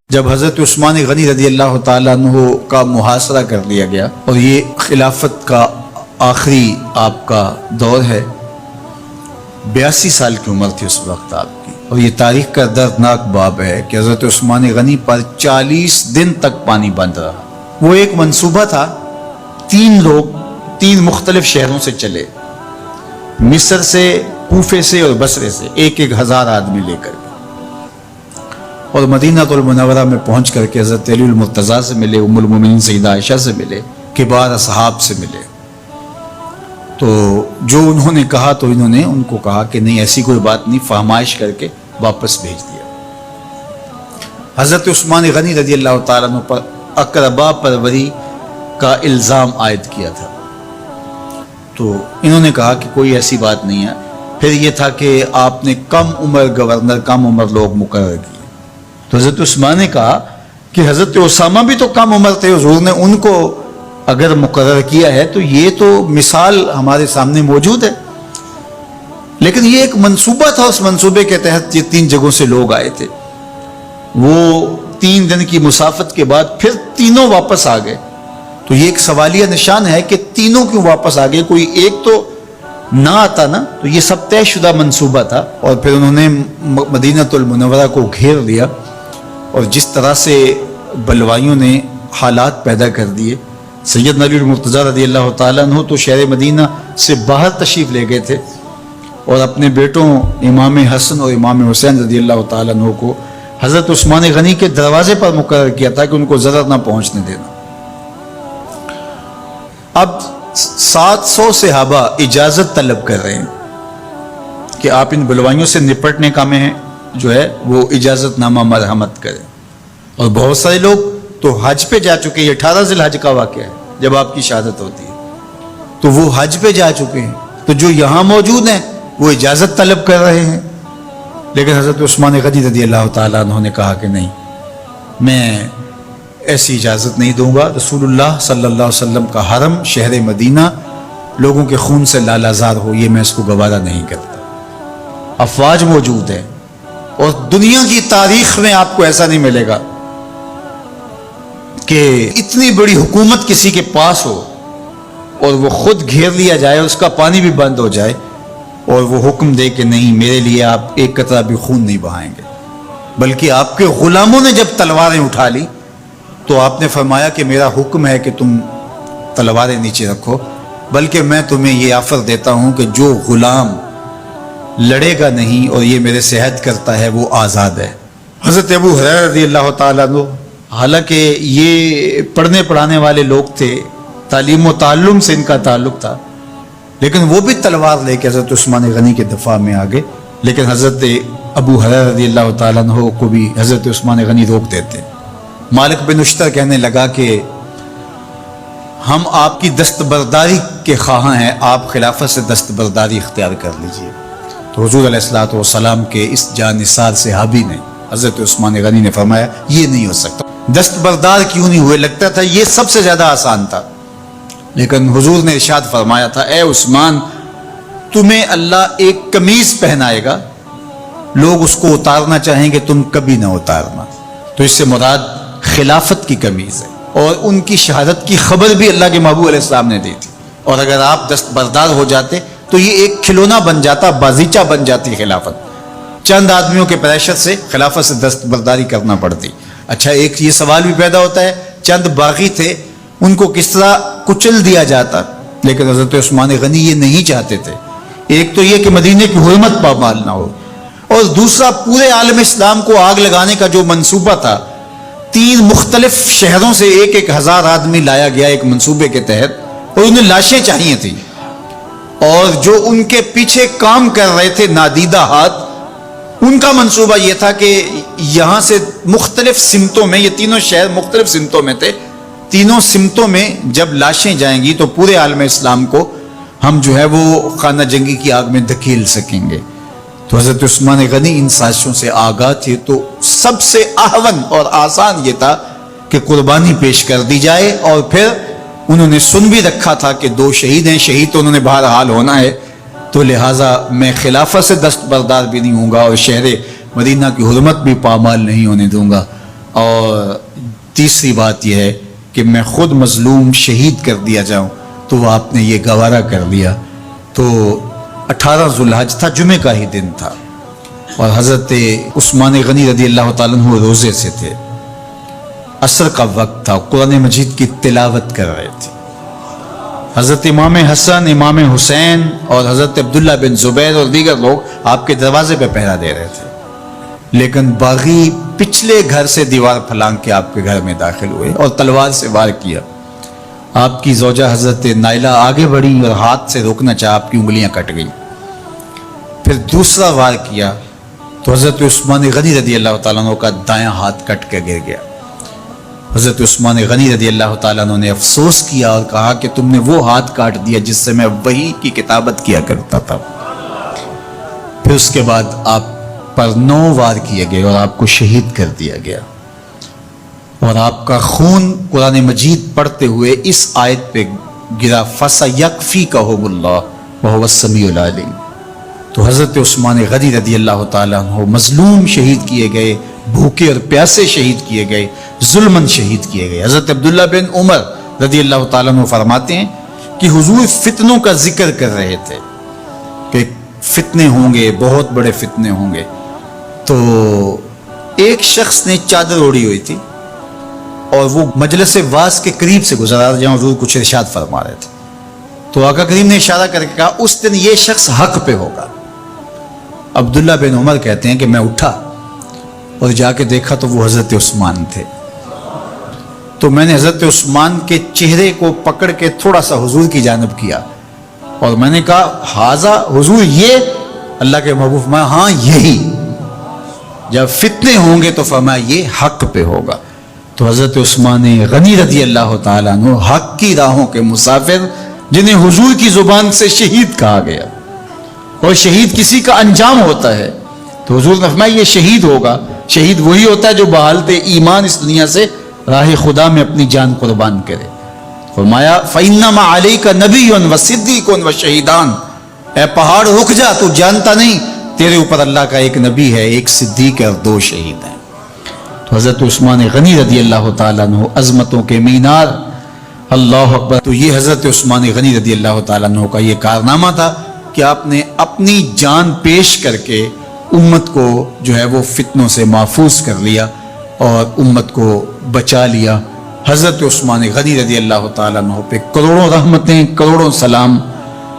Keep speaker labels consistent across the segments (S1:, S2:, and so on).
S1: جب حضرت عثمان غنی رضی اللہ تعالیٰ عنہ کا محاصرہ کر لیا گیا اور یہ خلافت کا آخری آپ کا دور ہے، 82 سال کی عمر تھی اس وقت آپ کی، اور یہ تاریخ کا دردناک باب ہے کہ حضرت عثمان غنی پر 40 دن تک پانی بند رہا۔ وہ ایک منصوبہ تھا، 3 لوگ 3 مختلف شہروں سے چلے، مصر سے، کوفے سے اور بصرے سے، 1,000 آدمی لے کر، اور مدینہ المنورہ میں پہنچ کر کے حضرت علی المرتضیٰ سے ملے، ام المومنین سیدہ عائشہ سے ملے، کبار اصحاب سے ملے۔ تو جو انہوں نے کہا تو انہوں نے ان کو کہا کہ نہیں، ایسی کوئی بات نہیں، فہمائش کر کے واپس بھیج دیا۔ حضرت عثمان غنی رضی اللہ تعالیٰ عنہ پر اقربا پروری کا الزام عائد کیا تھا، تو انہوں نے کہا کہ کوئی ایسی بات نہیں ہے۔ پھر یہ تھا کہ آپ نے کم عمر گورنر، کم عمر لوگ مقرر کیے، تو حضرت عثمان نے کہا کہ حضرت اسامہ بھی تو کم عمر تھے، حضور نے ان کو اگر مقرر کیا ہے تو یہ تو مثال ہمارے سامنے موجود ہے۔ لیکن یہ ایک منصوبہ تھا، اس منصوبے کے تحت یہ 3 جگہوں سے لوگ آئے تھے۔ وہ 3 دن کی مسافت کے بعد پھر تینوں واپس آ گئے، تو یہ ایک سوالیہ نشان ہے کہ تینوں کیوں واپس آ گئے، کوئی ایک تو نہ آتا نا۔ تو یہ سب طے شدہ منصوبہ تھا، اور پھر انہوں نے مدینہ المنورہ کو گھیر لیا، اور جس طرح سے بلوائیوں نے حالات پیدا کر دیے۔ سیدنا علی المرتضیٰ رضی اللہ تعالیٰ عنہ تو شہر مدینہ سے باہر تشریف لے گئے تھے، اور اپنے بیٹوں امام حسن اور امام حسین رضی اللہ تعالیٰ عنہ کو حضرت عثمان غنی کے دروازے پر مقرر کیا تھا کہ ان کو ضرر نہ پہنچنے دینا۔ اب 700 صحابہ اجازت طلب کر رہے ہیں کہ آپ ان بلوائیوں سے نپٹنے کا میں جو ہے وہ اجازت نامہ مرحمت کریں، اور بہت سارے لوگ تو حج پہ جا چکے، یہ 18 ذی الحج کا واقعہ ہے جب آپ کی شہادت ہوتی ہے، تو وہ حج پہ جا چکے ہیں، تو جو یہاں موجود ہیں وہ اجازت طلب کر رہے ہیں۔ لیکن حضرت عثمان غنی رضی اللہ تعالیٰ عنہ نے کہا کہ نہیں، میں ایسی اجازت نہیں دوں گا، رسول اللہ صلی اللہ علیہ وسلم کا حرم شہر مدینہ لوگوں کے خون سے لالازار ہو، یہ میں اس کو گوارا نہیں کرتا۔ افواج موجود ہیں، اور دنیا کی تاریخ میں آپ کو ایسا نہیں ملے گا کہ اتنی بڑی حکومت کسی کے پاس ہو اور وہ خود گھیر لیا جائے، اس کا پانی بھی بند ہو جائے، اور وہ حکم دے کہ نہیں، میرے لیے آپ ایک قطرہ بھی خون نہیں بہائیں گے۔ بلکہ آپ کے غلاموں نے جب تلواریں اٹھا لی تو آپ نے فرمایا کہ میرا حکم ہے کہ تم تلواریں نیچے رکھو، بلکہ میں تمہیں یہ آفر دیتا ہوں کہ جو غلام لڑے گا نہیں اور یہ میرے سے عہد کرتا ہے وہ آزاد ہے۔ حضرت ابو ہریرہ رضی اللہ تعالیٰ عنہ، حالانکہ یہ پڑھنے پڑھانے والے لوگ تھے، تعلیم و تعلم سے ان کا تعلق تھا، لیکن وہ بھی تلوار لے کے حضرت عثمان غنی کے دفاع میں آگے، لیکن حضرت ابو ہریرہ رضی اللہ تعالیٰ عنہ کو بھی حضرت عثمان غنی روک دیتے۔ مالک بن اشتر کہنے لگا کہ ہم آپ کی دستبرداری کے خواہاں ہیں، آپ خلافت سے دستبرداری اختیار کر لیجئے۔ تو حضور علیہ الصلوۃ والسلام کے اس جانثار صحابی نے، حضرت عثمان غنی نے فرمایا یہ نہیں ہو سکتا۔ دستبردار کیوں نہیں ہوئے؟ لگتا تھا یہ سب سے زیادہ آسان تھا، لیکن حضور نے ارشاد فرمایا تھا، اے عثمان، تمہیں اللہ ایک قمیض پہنائے گا، لوگ اس کو اتارنا چاہیں گے، تم کبھی نہ اتارنا۔ تو اس سے مراد خلافت کی قمیض ہے، اور ان کی شہادت کی خبر بھی اللہ کے محبوب علیہ السلام نے دی تھی، اور اگر آپ دستبردار ہو جاتے تو یہ ایک کھلونا بن جاتا، بازیچہ بن جاتی خلافت۔ چند آدمیوں کے پریشر سے خلافت سے دستبرداری کرنا پڑتی۔ اچھا، ایک یہ سوال بھی پیدا ہوتا ہے، چند باغی تھے، ان کو کس طرح کچل دیا جاتا؟ لیکن حضرت عثمان غنی یہ نہیں چاہتے تھے۔ ایک تو یہ کہ مدینے کی حرمت پامال نہ ہو، اور دوسرا پورے عالم اسلام کو آگ لگانے کا جو منصوبہ تھا، 3 مختلف شہروں سے 1,000 آدمی لایا گیا ایک منصوبے کے تحت، اور انہیں لاشیں چاہیے تھیں، اور جو ان کے پیچھے کام کر رہے تھے نادیدہ ہاتھ، ان کا منصوبہ یہ تھا کہ یہاں سے مختلف سمتوں میں، یہ تینوں شہر مختلف سمتوں میں تھے، تینوں سمتوں میں جب لاشیں جائیں گی تو پورے عالم اسلام کو ہم جو ہے وہ خانہ جنگی کی آگ میں دھکیل سکیں گے۔ تو حضرت عثمان غنی ان سازشوں سے آگاہ تھے، تو سب سے اہون اور آسان یہ تھا کہ قربانی پیش کر دی جائے، اور پھر انہوں نے سن بھی رکھا تھا کہ 2 شہید ہیں، شہید تو انہوں نے بہرحال ہونا ہے، تو لہٰذا میں خلافت سے دستبردار بھی نہیں ہوں گا، اور شہر مدینہ کی حرمت بھی پامال نہیں ہونے دوں گا۔ اور تیسری بات یہ ہے کہ میں خود مظلوم شہید کر دیا جاؤں، تو وہ آپ نے یہ گوارا کر لیا۔ تو 18 ذوالحج تھا، جمعے کا ہی دن تھا، اور حضرت عثمان غنی رضی اللہ تعالیٰ عنہ روزے سے تھے، عصر کا وقت تھا، قرآن مجید کی تلاوت کر رہے تھے۔ حضرت امام حسن، امام حسین اور حضرت عبداللہ بن زبیر اور دیگر لوگ آپ کے دروازے پہ پہرا دے رہے تھے، لیکن باغی پچھلے گھر سے دیوار پھلانگ کے آپ کے گھر میں داخل ہوئے اور تلوار سے وار کیا۔ آپ کی زوجہ حضرت نائلہ آگے بڑھی اور ہاتھ سے روکنا چاہا، آپ کی انگلیاں کٹ گئیں۔ پھر دوسرا وار کیا تو حضرت عثمان غنی رضی اللہ تعالیٰ عنہ کا دایاں ہاتھ کٹ کے گر گیا۔ حضرت عثمان غنی رضی اللہ تعالیٰ عنہ نے افسوس کیا اور کہا کہ تم نے وہ ہاتھ کاٹ دیا جس سے میں وحی کی کتابت کیا کرتا تھا۔ پھر اس کے بعد آپ پر 9 وار کیے گئے اور آپ کو شہید کر دیا گیا، اور آپ کا خون قرآن مجید پڑھتے ہوئے اس آیت پہ گرا، فَسَيَكْفِيكَهُمُ اللَّهُ وَهُوَ السَّمِيعُ الْعَلِيمُ۔ تو حضرت عثمان غنی رضی اللہ تعالیٰ عنہ مظلوم شہید کیے گئے، بھوکے اور پیاسے شہید کیے گئے، ظلمن شہید کیے گئے۔ حضرت عبداللہ بن عمر رضی اللہ تعالیٰ عنہ فرماتے ہیں کہ حضور فتنوں کا ذکر کر رہے تھے کہ فتنے ہوں گے، بہت بڑے فتنے ہوں گے۔ تو ایک شخص نے چادر اوڑھی ہوئی تھی اور وہ مجلس واعظ کے قریب سے گزرا جہاں حضور کچھ ارشاد فرما رہے تھے، تو آقا کریم نے اشارہ کر کے کہا اس دن یہ شخص حق پہ ہوگا۔ عبداللہ بن عمر کہتے ہیں کہ میں اٹھا اور جا کے دیکھا تو وہ حضرت عثمان تھے۔ تو میں نے حضرت عثمان کے چہرے کو پکڑ کے تھوڑا سا حضور کی جانب کیا اور میں نے کہا حاضہ حضور، یہ اللہ کے محبوب فرمایا ہاں یہی، جب فتنے ہوں گے تو فرمایا یہ حق پہ ہوگا۔ تو حضرت عثمان غنی رضی اللہ تعالیٰ عنہ حق کی راہوں کے مسافر، جنہیں حضور کی زبان سے شہید کہا گیا، اور شہید کسی کا انجام ہوتا ہے، تو حضور نے فرمایا یہ شہید ہوگا۔ شہید وہی ہوتا ہے جو بحالت ایمان اس دنیا سے راہ خدا میں اپنی جان قربان کرے۔ فرمایا فَإِنَّمَا عَلَيْكَ نَبِيٌّ وَصِدِّيقٌ وَشَهِيدَانِ، اے پہاڑ رک جا، تو جانتا نہیں تیرے اوپر اللہ کا ایک نبی ہے، ایک صدیق ہے اور 2 شہید ہیں۔ تو حضرت عثمان غنی رضی اللہ تعالیٰ عنہ عظمتوں کے مینار، اللہ اکبر۔ تو یہ حضرت عثمان غنی رضی اللہ تعالیٰ عنہ کا یہ کارنامہ تھا کہ آپ نے اپنی جان پیش کر کے امت کو جو ہے وہ فتنوں سے محفوظ کر لیا اور امت کو بچا لیا۔ حضرت عثمان غنی رضی اللہ تعالیٰ عنہ پہ کروڑوں رحمتیں، کروڑوں سلام۔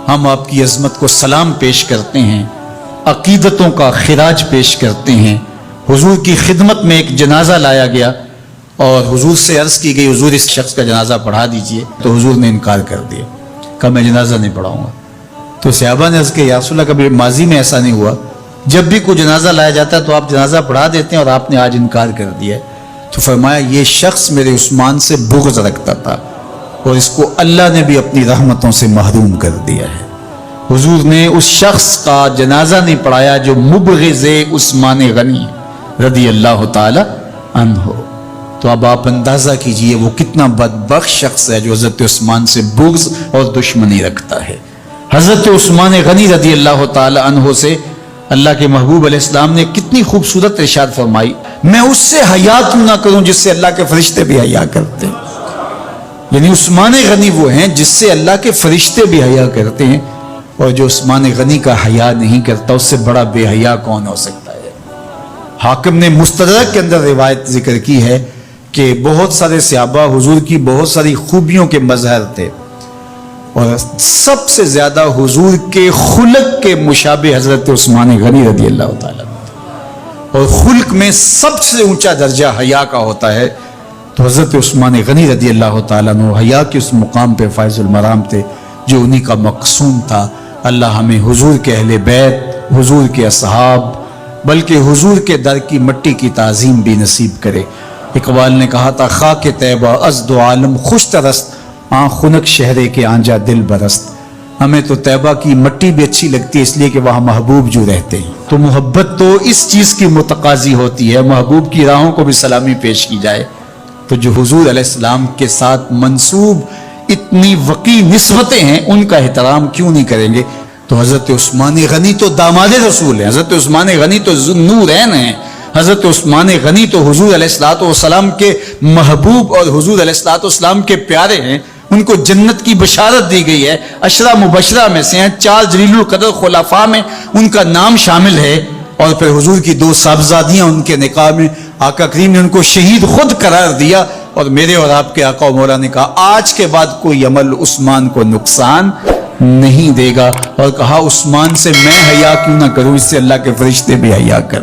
S1: ہم آپ کی عظمت کو سلام پیش کرتے ہیں، عقیدتوں کا خراج پیش کرتے ہیں۔ حضور کی خدمت میں ایک جنازہ لایا گیا اور حضور سے عرض کی گئی حضور اس شخص کا جنازہ پڑھا دیجئے، تو حضور نے انکار کر دیا، کہا میں جنازہ نہیں پڑھاؤں گا۔ تو صحابہ نے عرض کیا یا رسول اللہ، کبھی ماضی میں ایسا نہیں ہوا، جب بھی کوئی جنازہ لایا جاتا ہے تو آپ جنازہ پڑھا دیتے ہیں اور آپ نے آج انکار کر دیا ہے؟ تو فرمایا یہ شخص میرے عثمان سے بغض رکھتا تھا اور اس کو اللہ نے بھی اپنی رحمتوں سے محروم کر دیا ہے۔ حضور نے اس شخص کا جنازہ نہیں پڑھایا جو مبغض عثمان غنی رضی اللہ تعالی عنہ۔ تو اب آپ اندازہ کیجئے وہ کتنا بدبخت شخص ہے جو حضرت عثمان سے بغض اور دشمنی رکھتا ہے۔ حضرت عثمان غنی رضی اللہ تعالی عنہ سے اللہ کے محبوب علیہ السلام نے کتنی خوبصورت ارشاد فرمائی، میں اس سے حیا کیوں نہ کروں جس سے اللہ کے فرشتے بھی حیا کرتے ہیں۔ یعنی عثمان غنی وہ ہیں جس سے اللہ کے فرشتے بھی حیا کرتے ہیں، اور جو عثمان غنی کا حیا نہیں کرتا اس سے بڑا بے حیا کون ہو سکتا ہے۔ حاکم نے مستدرک کے اندر روایت ذکر کی ہے کہ بہت سارے صحابہ حضور کی بہت ساری خوبیوں کے مظہر تھے، اور سب سے زیادہ حضور کے خلق کے مشابہ حضرت عثمان غنی رضی اللہ تعالیٰ، اور خلق میں سب سے اونچا درجہ حیا کا ہوتا ہے۔ تو حضرت عثمان غنی رضی اللہ تعالیٰ عنہ حیا کے اس مقام پہ فائز المرام تھے جو انہی کا مقصود تھا۔ اللہ ہمیں حضور کے اہل بیت، حضور کے اصحاب، بلکہ حضور کے در کی مٹی کی تعظیم بھی نصیب کرے۔ اقبال نے کہا تھا خاک طیبہ از دو عالم خوش ترست، آن خنک شہرے کے آنجا دل برست۔ ہمیں تو طیبہ کی مٹی بھی اچھی لگتی ہے اس لیے کہ وہاں محبوب جو رہتے ہیں، تو محبت تو اس چیز کی متقاضی ہوتی ہے، محبوب کی راہوں کو بھی سلامی پیش کی جائے۔ تو جو حضور علیہ السلام کے ساتھ منسوب اتنی وقی نسبتیں ہیں ان کا احترام کیوں نہیں کریں گے؟ تو حضرت عثمان غنی تو داماد رسول ہیں، حضرت عثمان غنی تو ذو النورین ہیں، حضرت عثمان غنی تو حضور علیہ الصلوۃ والسلام کے محبوب اور حضور علیہ الصلوۃ والسلام کے پیارے ہیں، ان کو جنت کی بشارت دی گئی ہے، عشرہ مبشرہ میں سے ہیں، 4 جلیل القدر خلفاء میں ان کا نام شامل ہے، اور پھر حضور کی 2 صاحبزادیاں ان کے نکاح میں آقا کریم نے ان کو شہید خود قرار دیا، اور میرے اور آپ کے آقا و مولا نے کہا آج کے بعد کوئی عمل عثمان کو نقصان نہیں دے گا، اور کہا عثمان سے میں حیا کیوں نہ کروں، اس سے اللہ کے فرشتے بھی حیا کر